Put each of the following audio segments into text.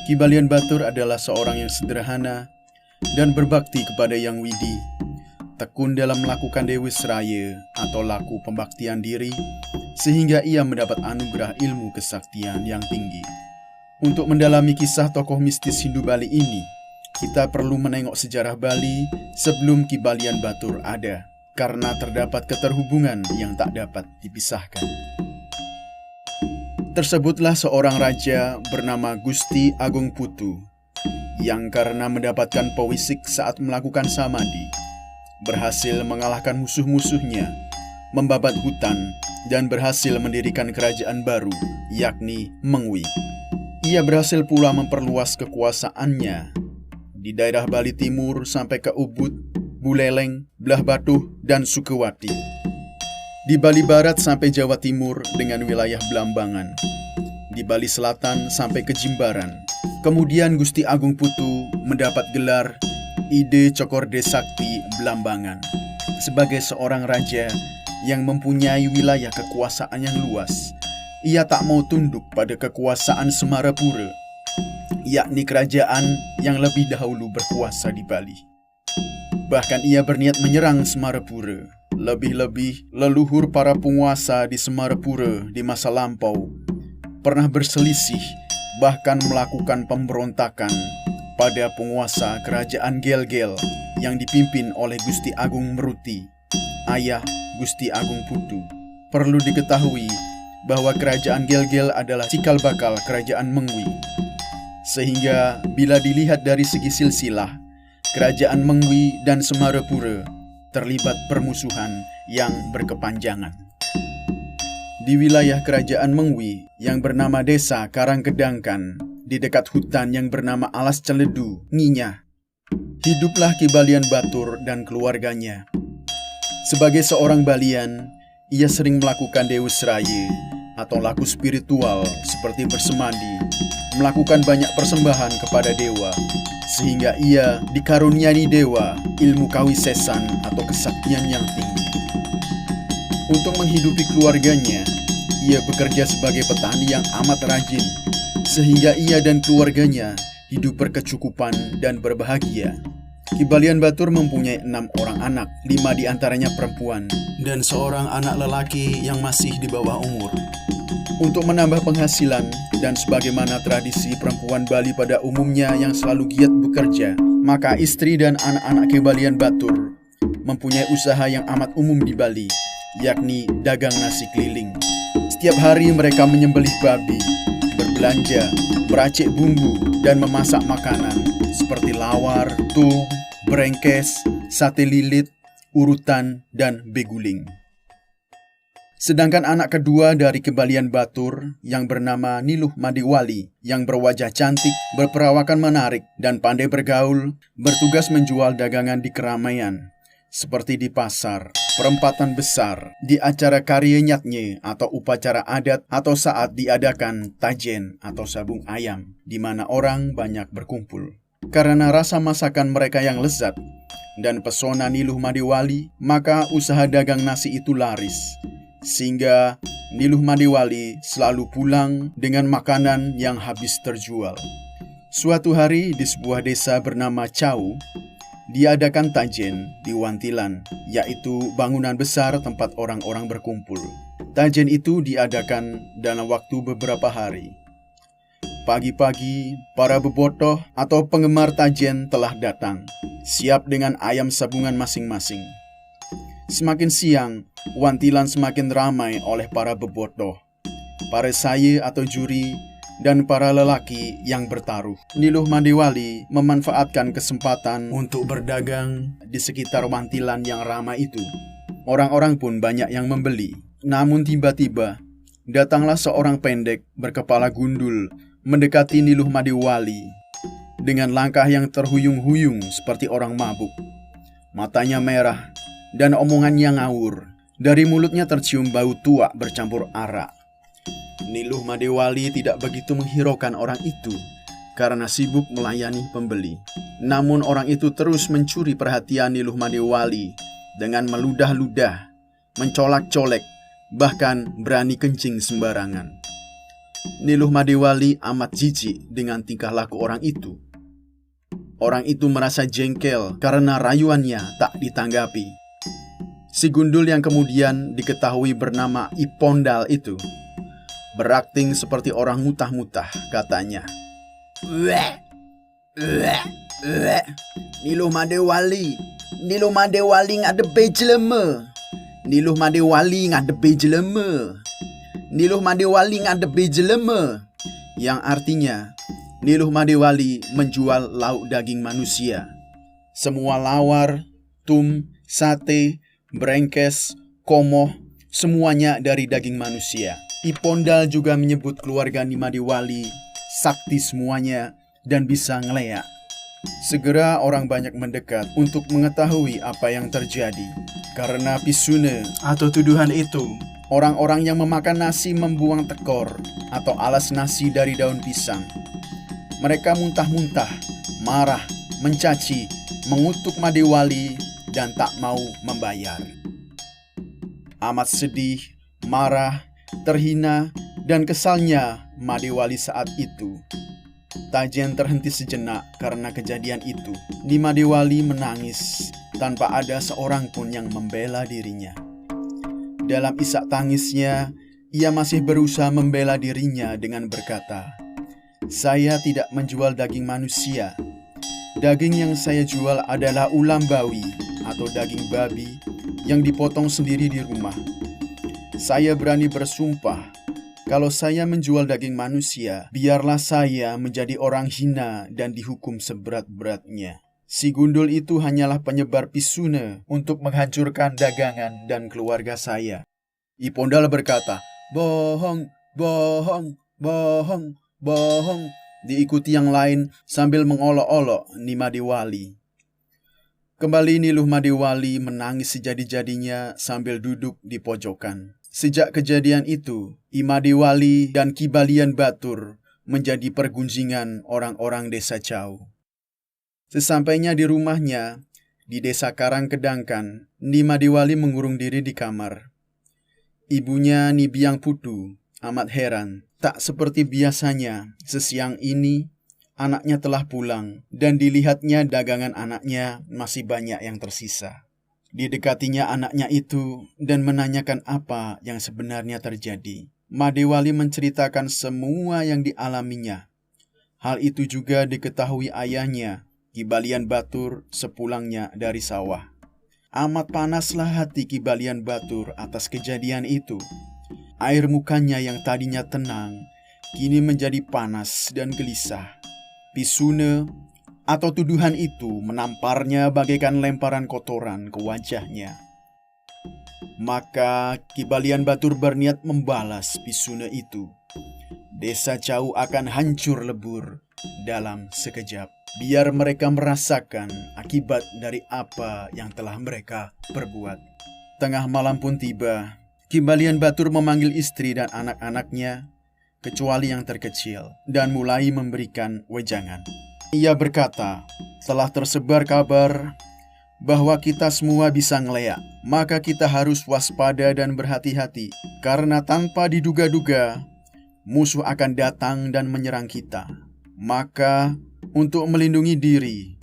Ki Balian Batur adalah seorang yang sederhana dan berbakti kepada Yang Widi, tekun dalam melakukan Dewi Seraya atau laku pembaktian diri, sehingga ia mendapat anugerah ilmu kesaktian yang tinggi. Untuk mendalami kisah tokoh mistis Hindu Bali ini, kita perlu menengok sejarah Bali sebelum Ki Balian Batur ada, karena terdapat keterhubungan yang tak dapat dipisahkan. Tersebutlah seorang raja bernama Gusti Agung Putu, yang karena mendapatkan pewisik saat melakukan samadhi, berhasil mengalahkan musuh-musuhnya, membabat hutan, dan berhasil mendirikan kerajaan baru, yakni Mengwi. Ia berhasil pula memperluas kekuasaannya di daerah Bali Timur sampai ke Ubud, Buleleng, Belah Batuh, dan Sukawati. Di Bali Barat sampai Jawa Timur dengan wilayah Belambangan. Di Bali Selatan sampai ke Jimbaran. Kemudian Gusti Agung Putu mendapat gelar Ide Cokorde Sakti Belambangan sebagai seorang raja yang mempunyai wilayah kekuasaan yang luas. Ia tak mau tunduk pada kekuasaan Semarapura, yakni kerajaan yang lebih dahulu berkuasa di Bali. Bahkan ia berniat menyerang Semarapura. Lebih-lebih leluhur para penguasa di Semarapura di masa lampau pernah berselisih, bahkan melakukan pemberontakan pada penguasa kerajaan Gel-Gel yang dipimpin oleh Gusti Agung Meruti, ayah Gusti Agung Putu. Perlu diketahui bahwa kerajaan Gel-Gel adalah cikal bakal kerajaan Mengwi. Sehingga bila dilihat dari segi silsilah, kerajaan Mengwi dan Semarapura terlibat permusuhan yang berkepanjangan. Di wilayah kerajaan Mengwi yang bernama Desa Karangkedangkan, di dekat hutan yang bernama Alas Celedu, Nginyah, hiduplah Ki Balian Batur dan keluarganya. Sebagai seorang Balian, ia sering melakukan Dewi Seraya atau laku spiritual seperti bersemadi, melakukan banyak persembahan kepada dewa, sehingga ia dikaruniai dewa ilmu kawisesan atau kesaktian yang tinggi. Untuk menghidupi keluarganya, ia bekerja sebagai petani yang amat rajin, sehingga ia dan keluarganya hidup berkecukupan dan berbahagia. Ki Balian Batur mempunyai 6 orang anak, 5 diantaranya perempuan, dan seorang anak lelaki yang masih di bawah umur. Untuk menambah penghasilan, dan sebagaimana tradisi perempuan Bali pada umumnya yang selalu giat bekerja, maka istri dan anak-anak Ki Balian Batur mempunyai usaha yang amat umum di Bali, yakni dagang nasi keliling. Setiap hari mereka menyembelih babi, berbelanja, meracik bumbu, dan memasak makanan seperti lawar, tung, brengkes, sate lilit, urutan, dan beguling. Sedangkan anak kedua dari Ki Balian Batur yang bernama Niluh Madiwali yang berwajah cantik, berperawakan menarik, dan pandai bergaul, bertugas menjual dagangan di keramaian, seperti di pasar, perempatan besar, di acara karya nyatnya atau upacara adat, atau saat diadakan tajen atau sabung ayam, di mana orang banyak berkumpul. Karena rasa masakan mereka yang lezat dan pesona Niluh Madiwali, maka usaha dagang nasi itu laris. Sehingga Niluh Madiwali selalu pulang dengan makanan yang habis terjual. Suatu hari di sebuah desa bernama Cau, diadakan tajen di Wantilan, yaitu bangunan besar tempat orang-orang berkumpul. Tajen itu diadakan dalam waktu beberapa hari. Pagi-pagi, para bebotoh atau penggemar tajen telah datang, siap dengan ayam sabungan masing-masing. Semakin siang, Wantilan semakin ramai oleh para bebotoh, para saye atau juri, dan para lelaki yang bertaruh. Niluh Madiwali memanfaatkan kesempatan untuk berdagang di sekitar Wantilan yang ramai itu. Orang-orang pun banyak yang membeli. Namun tiba-tiba, datanglah seorang pendek berkepala gundul mendekati Niluh Madiwali dengan langkah yang terhuyung-huyung seperti orang mabuk. Matanya merah dan omongannya ngawur. Dari mulutnya tercium bau tuak bercampur arak. Niluh Madiwali tidak begitu menghiraukan orang itu karena sibuk melayani pembeli. Namun orang itu terus mencuri perhatian Niluh Madiwali dengan meludah-ludah, mencolak-colek, bahkan berani kencing sembarangan. Niluh Madewali amat jijik dengan tingkah laku orang itu. Orang itu merasa jengkel karena rayuannya tak ditanggapi. Si gundul yang kemudian diketahui bernama Ipondal itu berakting seperti orang mutah-mutah, katanya. Niluh Madewali ngadepe jelema. Niluh Madewali ngadepe jelema. Niluh Madewali ngadepe jelema. Yang artinya, Niluh Madewali menjual lauk daging manusia. Semua lawar, tum, sate, brengkes, komoh, semuanya dari daging manusia. Ipondal juga menyebut keluarga Madewali sakti semuanya dan bisa ngeleak. Segera orang banyak mendekat untuk mengetahui apa yang terjadi. Karena pisune atau tuduhan itu, orang-orang yang memakan nasi membuang tekor atau alas nasi dari daun pisang. Mereka muntah-muntah, marah, mencaci, mengutuk Madewali dan tak mau membayar. Amat sedih, marah, terhina, dan kesalnya Madewali saat itu. Tajen terhenti sejenak karena kejadian itu. Madewali menangis tanpa ada seorang pun yang membela dirinya. Dalam isak tangisnya, ia masih berusaha membela dirinya dengan berkata, "Saya tidak menjual daging manusia. Daging yang saya jual adalah ulam bawi atau daging babi yang dipotong sendiri di rumah. Saya berani bersumpah, kalau saya menjual daging manusia, biarlah saya menjadi orang hina dan dihukum seberat-beratnya." Si gundul itu hanyalah penyebar pisune untuk menghancurkan dagangan dan keluarga saya. Ipondal berkata, "Bohong, bohong, bohong, bohong." Diikuti yang lain sambil mengolok-olok Madewali. Kembali Niluh Madewali menangis sejadi-jadinya sambil duduk di pojokan. Sejak kejadian itu, Madewali dan Ki Balian Batur menjadi pergunjingan orang-orang desa Cau. Sesampainya di rumahnya, di desa Karangkedangkan, Madewali mengurung diri di kamar. Ibunya Biang Putu amat heran, tak seperti biasanya sesiang ini anaknya telah pulang dan dilihatnya dagangan anaknya masih banyak yang tersisa. Didekatinya anaknya itu dan menanyakan apa yang sebenarnya terjadi. Madewali menceritakan semua yang dialaminya. Hal itu juga diketahui ayahnya, Ki Balian Batur, sepulangnya dari sawah. Amat panaslah hati Ki Balian Batur atas kejadian itu. Air mukanya yang tadinya tenang, kini menjadi panas dan gelisah. Pisune atau tuduhan itu menamparnya bagaikan lemparan kotoran ke wajahnya. Maka Ki Balian Batur berniat membalas pisune itu. Desa Cau akan hancur lebur dalam sekejap, biar mereka merasakan akibat dari apa yang telah mereka perbuat. Tengah malam pun tiba. Ki Balian Batur memanggil istri dan anak-anaknya, kecuali yang terkecil, dan mulai memberikan wejangan. Ia berkata, "Telah tersebar kabar bahwa kita semua bisa ngeleak, maka kita harus waspada dan berhati-hati, karena tanpa diduga-duga, musuh akan datang dan menyerang kita. Maka, untuk melindungi diri,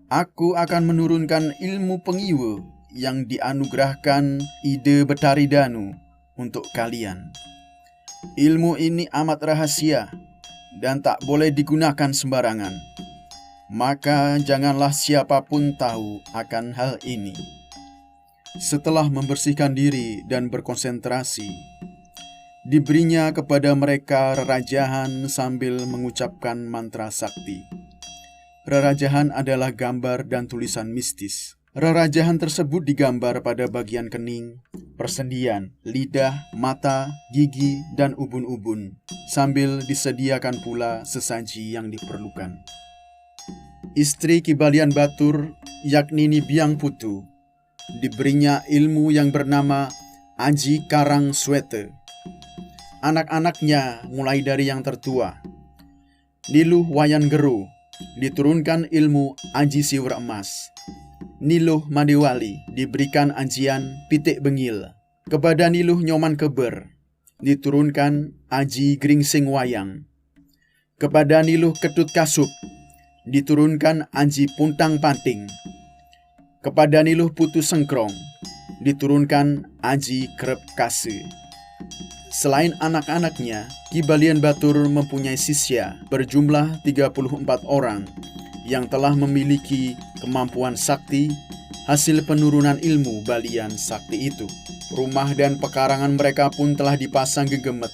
aku akan menurunkan ilmu pengiwe yang dianugerahkan Ide Betari Danu untuk kalian. Ilmu ini amat rahasia dan tak boleh digunakan sembarangan. Maka janganlah siapapun tahu akan hal ini." Setelah membersihkan diri dan berkonsentrasi, diberinya kepada mereka rerajahan sambil mengucapkan mantra sakti. Rerajahan adalah gambar dan tulisan mistis. Rerajahan tersebut digambar pada bagian kening, persendian, lidah, mata, gigi, dan ubun-ubun, sambil disediakan pula sesaji yang diperlukan. Istri Ki Balian Batur, yakni Biang Putu, diberinya ilmu yang bernama Aji Karang Swete. Anak-anaknya mulai dari yang tertua, Niluh Wayan Geru, diturunkan ilmu Aji Siwer Emas. Niluh Madewali diberikan ajian Pitik Bengil. Kepada Niluh Nyoman Keber, diturunkan Aji Gringsing Wayang. Kepada Niluh Ketut Kasup, diturunkan Aji Puntang Panting. Kepada Niluh Putu Sengkrong, diturunkan Aji Krep Kase. Selain anak-anaknya, Ki Balian Batur mempunyai sisya berjumlah 34 orang yang telah memiliki kemampuan sakti hasil penurunan ilmu Balian Sakti itu. Rumah dan pekarangan mereka pun telah dipasang gegemet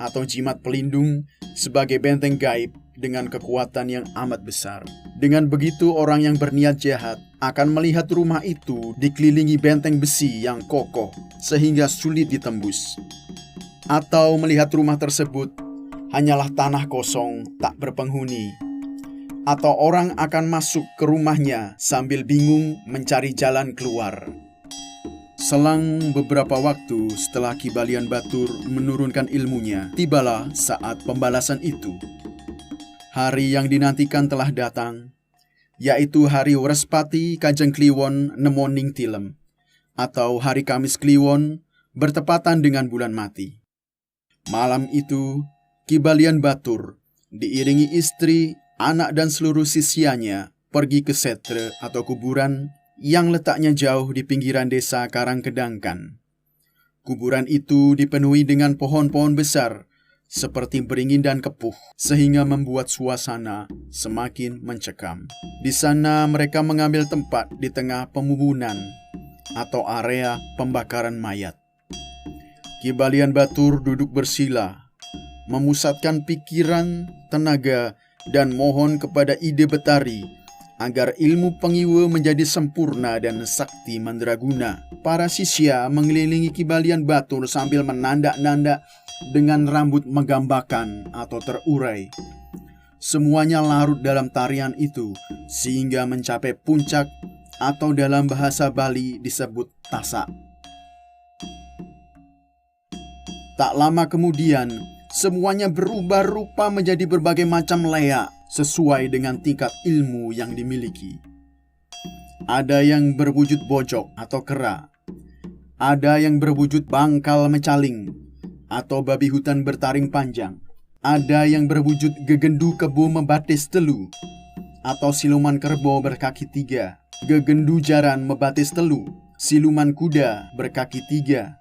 atau jimat pelindung sebagai benteng gaib dengan kekuatan yang amat besar. Dengan begitu, orang yang berniat jahat akan melihat rumah itu dikelilingi benteng besi yang kokoh sehingga sulit ditembus. Atau melihat rumah tersebut hanyalah tanah kosong tak berpenghuni. Atau orang akan masuk ke rumahnya sambil bingung mencari jalan keluar. Selang beberapa waktu setelah Ki Balian Batur menurunkan ilmunya, tibalah saat pembalasan itu. Hari yang dinantikan telah datang, yaitu hari Wrespati Kajeng Kliwon Nemoning Tilem, atau hari Kamis Kliwon bertepatan dengan bulan mati. Malam itu, Ki Balian Batur diiringi istri, anak dan seluruh sisyanya pergi ke setre atau kuburan yang letaknya jauh di pinggiran desa Karangkedangkan. Kuburan itu dipenuhi dengan pohon-pohon besar seperti beringin dan kepuh, sehingga membuat suasana semakin mencekam. Di sana mereka mengambil tempat di tengah pemubunan atau area pembakaran mayat. Ki Balian Batur duduk bersila, memusatkan pikiran, tenaga, dan mohon kepada ide Betari agar ilmu pengiwa menjadi sempurna dan sakti mandraguna. Para sisya mengelilingi Ki Balian Batur sambil menandak-nandak dengan rambut megambakan atau terurai. Semuanya larut dalam tarian itu sehingga mencapai puncak atau dalam bahasa Bali disebut tasak. Tak lama kemudian, semuanya berubah rupa menjadi berbagai macam leak sesuai dengan tingkat ilmu yang dimiliki. Ada yang berwujud bojok atau kera, ada yang berwujud bangkal mecaling atau babi hutan bertaring panjang, ada yang berwujud gegendu kebo membatis telu atau siluman kerbau berkaki 3, gegendu jaran membatis telu, siluman kuda berkaki 3.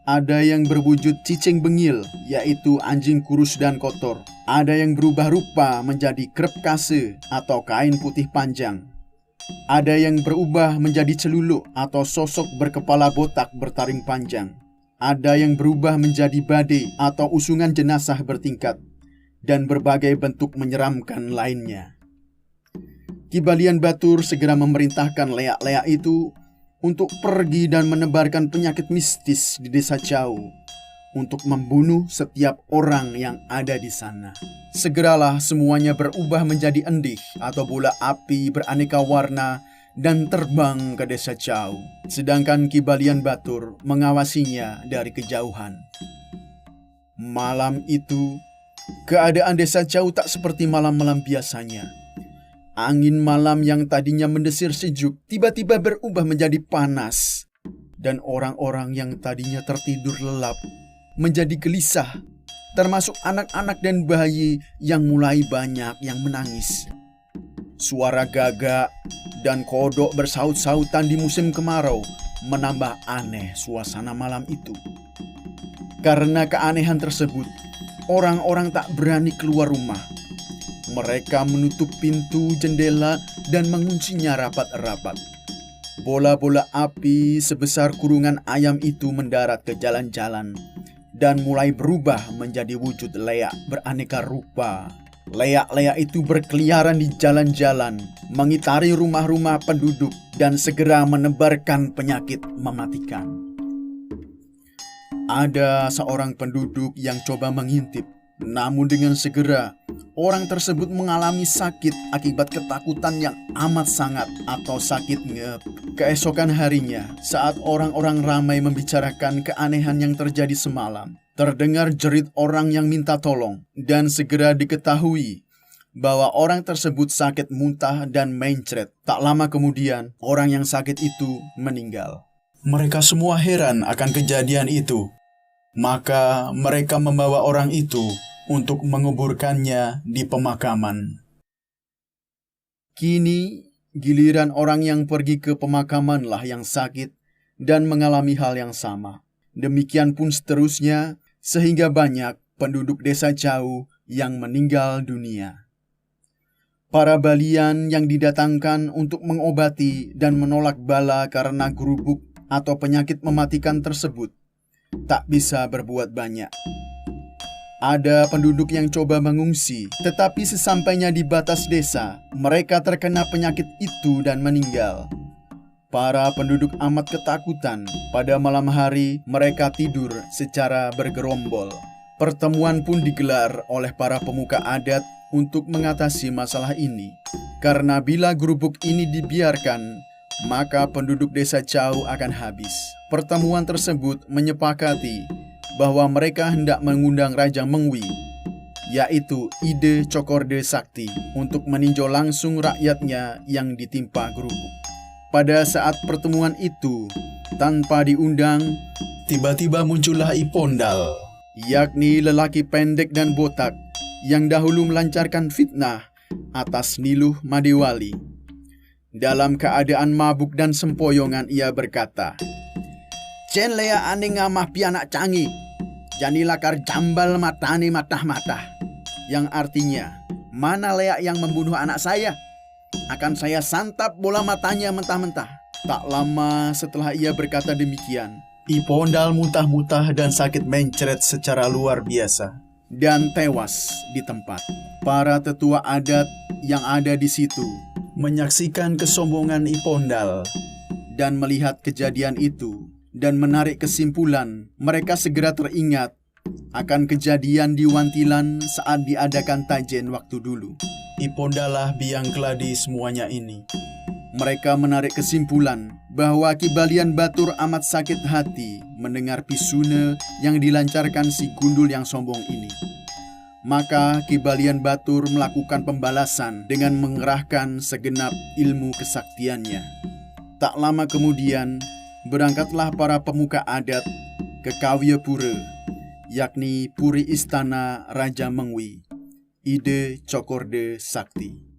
Ada yang berwujud cicing bengil, yaitu anjing kurus dan kotor. Ada yang berubah rupa menjadi krep kase atau kain putih panjang. Ada yang berubah menjadi celuluk atau sosok berkepala botak bertaring panjang. Ada yang berubah menjadi badai atau usungan jenazah bertingkat, dan berbagai bentuk menyeramkan lainnya. Ki Balian Batur segera memerintahkan leak-leak itu untuk pergi dan menebarkan penyakit mistis di desa jauh, untuk membunuh setiap orang yang ada di sana. Segeralah semuanya berubah menjadi endih atau bola api beraneka warna dan terbang ke desa jauh, sedangkan Ki Balian Batur mengawasinya dari kejauhan. Malam itu, keadaan desa jauh tak seperti malam-malam biasanya. Angin malam yang tadinya mendesir sejuk tiba-tiba berubah menjadi panas, dan orang-orang yang tadinya tertidur lelap menjadi gelisah, termasuk anak-anak dan bayi yang mulai banyak yang menangis. Suara gagak dan kodok bersaut-sautan di musim kemarau menambah aneh suasana malam itu. Karena keanehan tersebut, orang-orang tak berani keluar rumah. Mereka menutup pintu, jendela, dan menguncinya rapat-rapat. Bola-bola api sebesar kurungan ayam itu mendarat ke jalan-jalan dan mulai berubah menjadi wujud leak beraneka rupa. Leak-leak itu berkeliaran di jalan-jalan, mengitari rumah-rumah penduduk, dan segera menebarkan penyakit mematikan. Ada seorang penduduk yang coba mengintip, namun dengan segera orang tersebut mengalami sakit akibat ketakutan yang amat sangat atau sakit ngep. Keesokan harinya, saat orang-orang ramai membicarakan keanehan yang terjadi semalam, terdengar jerit orang yang minta tolong, dan segera diketahui bahwa orang tersebut sakit muntah dan mencret. Tak lama kemudian, orang yang sakit itu meninggal. Mereka semua heran akan kejadian itu. Maka mereka membawa orang itu untuk menguburkannya di pemakaman. Kini, giliran orang yang pergi ke pemakamanlah yang sakit dan mengalami hal yang sama. Demikian pun seterusnya, sehingga banyak penduduk desa jauh yang meninggal dunia. Para balian yang didatangkan untuk mengobati dan menolak bala karena gerubuk atau penyakit mematikan tersebut tak bisa berbuat banyak. Ada penduduk yang coba mengungsi, tetapi sesampainya di batas desa, mereka terkena penyakit itu dan meninggal. Para penduduk amat ketakutan. Pada malam hari, mereka tidur secara bergerombol. Pertemuan pun digelar oleh para pemuka adat untuk mengatasi masalah ini. Karena bila gerubuk ini dibiarkan, maka penduduk desa jauh akan habis. Pertemuan tersebut menyepakati bahwa mereka hendak mengundang Raja Mengwi, yaitu Ide Cokorde Sakti, untuk meninjau langsung rakyatnya yang ditimpa gerubuk. Pada saat pertemuan itu, tanpa diundang, tiba-tiba muncullah Ipondal, yakni lelaki pendek dan botak yang dahulu melancarkan fitnah atas Niluh Madewali. Dalam keadaan mabuk dan sempoyongan ia berkata, "Cen lea ane ngamah pianak canggih, jani lakar jambal matane matah-matah." Yang artinya, mana lea yang membunuh anak saya? Akan saya santap bola matanya mentah-mentah. Tak lama setelah ia berkata demikian, Ipondal muntah-muntah dan sakit mencret secara luar biasa dan tewas di tempat. Para tetua adat yang ada di situ menyaksikan kesombongan Ipondal dan melihat kejadian itu dan menarik kesimpulan. Mereka segera teringat akan kejadian di Wantilan saat diadakan tajen waktu dulu. Ipondalah biang keladi semuanya ini. Mereka menarik kesimpulan bahwa Ki Balian Batur amat sakit hati mendengar pisune yang dilancarkan si gundul yang sombong ini. Maka Ki Balian Batur melakukan pembalasan dengan mengerahkan segenap ilmu kesaktiannya. Tak lama kemudian, berangkatlah para pemuka adat ke Kawyapura, yakni Puri Istana Raja Mengwi, Ide Cokorde Sakti.